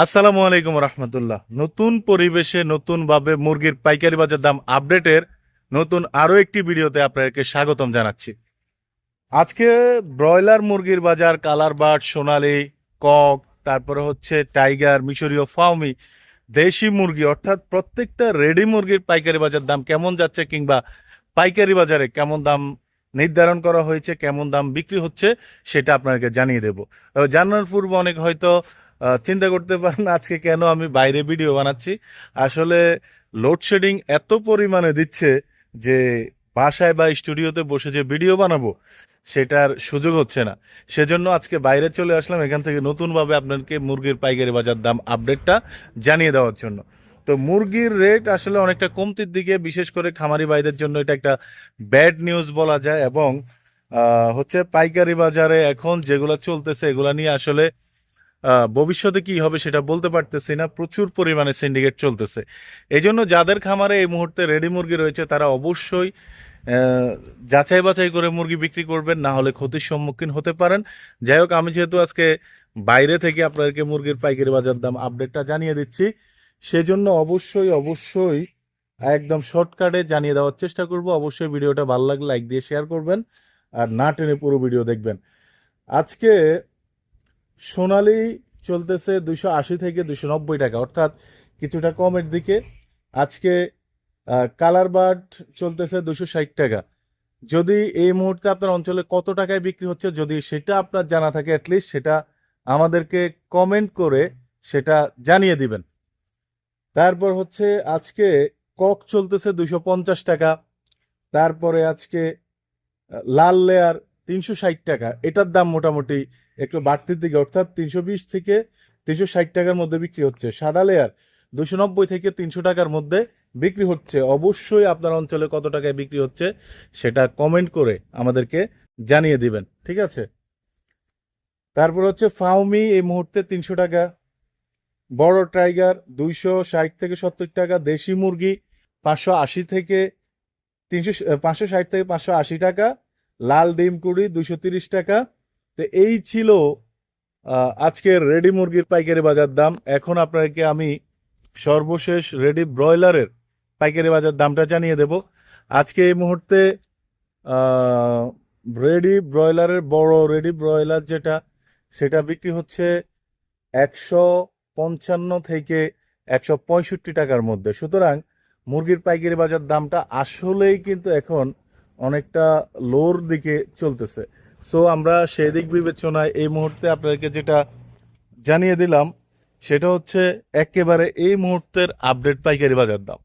আসসালামু আলাইকুম রহমতুল্লাহ। নতুন পরিবেশে নতুনভাবে মুরগির পাইকারি বাজার দাম আপডেটের নতুন আরো একটি ভিডিওতে আপনাদেরকে স্বাগতম জানাচ্ছি। আজকে ব্রয়লার মুরগির বাজার কালার বার্ড, সোনালী, কক, তারপরে হচ্ছে টাইগার, মিশরীয় ফাউমি, দেশি মুরগি অর্থাৎ প্রত্যেকটা রেডি মুরগির পাইকারি বাজার দাম কেমন যাচ্ছে কিংবা পাইকারি বাজারে কেমন দাম নির্ধারণ করা হয়েছে, কেমন দাম বিক্রি হচ্ছে সেটা আপনাকে জানিয়ে দেব। জানানোর পূর্বে অনেক হয়তো চিন্তা করতে পারেন আজকে কেন আমি বাইরে ভিডিও বানাচ্ছি। আসলে লোডশেডিং এত পরিমাণে দিচ্ছে যে বাসায় বা স্টুডিওতে বসে যে ভিডিও বানাবো সেটার সুযোগ হচ্ছে না। সেজন্য আজকে বাইরে চলে আসলাম এখান থেকে নতুনভাবে আপনাকে মুরগির পাইকারি বাজার দাম আপডেটটা জানিয়ে দেওয়ার জন্য। তো মুরগির রেট আসলে অনেকটা কমতির দিকে, বিশেষ করে খামারি ভাইদের জন্য এটা একটা ব্যাড নিউজ বলা যায়। এবং হচ্ছে পাইকারি বাজারে এখন যেগুলো চলতেছে এগুলা নিয়ে আসলে ভবিষ্যতে কি হবে সেটা বলতে পারতেছি না। প্রচুর পরিমাণে সিন্ডিকেট চলতেছে। এই জন্য যাদের খামারে এই মুহূর্তে রেডি মুরগি রয়েছে তারা অবশ্যই যাচাই বাছাই করে মুরগি বিক্রি করবেন, না হলে ক্ষতির সম্মুখীন হতে পারেন। যাই হোক, আমি যেহেতু আজকে বাইরে থেকে আপনাদেরকে মুরগির পাইকারি বাজার দাম আপডেটটা জানিয়ে দিচ্ছি, সেজন্য অবশ্যই অবশ্যই একদম শর্টকাটে জানিয়ে দেওয়ার চেষ্টা করব। অবশ্যই ভিডিওটা ভালো লাগলে লাইক দিয়ে শেয়ার করবেন, আর না টেনে পুরো ভিডিও দেখবেন। আজকে সোনালী চলতেছে 280 থেকে 290 টাকা, অর্থাৎ কিছুটা কমের দিকে। আজকে কালার বার্ড চলতেছে 260 টাকা। যদি এই মুহূর্তে আপনার অঞ্চলে কত টাকায় বিক্রি হচ্ছে যদি সেটা আপনার জানা থাকে, অ্যাটলিস্ট সেটা আমাদেরকে কমেন্ট করে সেটা জানিয়ে দিবেন। তারপর হচ্ছে আজকে কক চলতেছে 250 টাকা। তারপরে আজকে লাল লেয়ার 360 টাকা, এটার দাম মোটামুটি একটু বাড়তির দিকে, অর্থাৎ 320 থেকে 360 টাকার মধ্যে বিক্রি হচ্ছে। সাদা লেয়ার 290 থেকে 300 টাকার মধ্যে বিক্রি হচ্ছে। অবশ্যই আপনার অঞ্চলে কত টাকায় বিক্রি হচ্ছে সেটা কমেন্ট করে আমাদেরকে জানিয়ে দিবেন, ঠিক আছে? তারপর হচ্ছে ফাউমি এই মুহূর্তে 300 টাকা, বড় টাইগার 260 থেকে 70 টাকা, দেশি মুরগি 580 থেকে 560 থেকে 580 টাকা, লাল ডিম কুড়ি 230 টাকা। তো এই ছিল আজকের রেডি মুরগির পাইকারি বাজার দাম। এখন আপনাকে আমি সর্বশেষ রেডি ব্রয়লারের পাইকারি বাজার দামটা জানিয়ে দেব। আজকে এই মুহূর্তে রেডি ব্রয়লারের বড় রেডি ব্রয়লার যেটা, সেটা বিক্রি হচ্ছে 155 থেকে 165 টাকার মধ্যে। সুতরাং মুরগির পাইকারি বাজার দামটা আসলেই কিন্তু এখন অনেকটা লোর দিকে চলতেছে। সো আমরা সেই দিক বিবেচনায় এই মুহূর্তে আপনাদেরকে যেটা জানিয়ে দিলাম সেটা হচ্ছে একেবারে এই মুহূর্তের আপডেট পাইকারি বাজার দাম।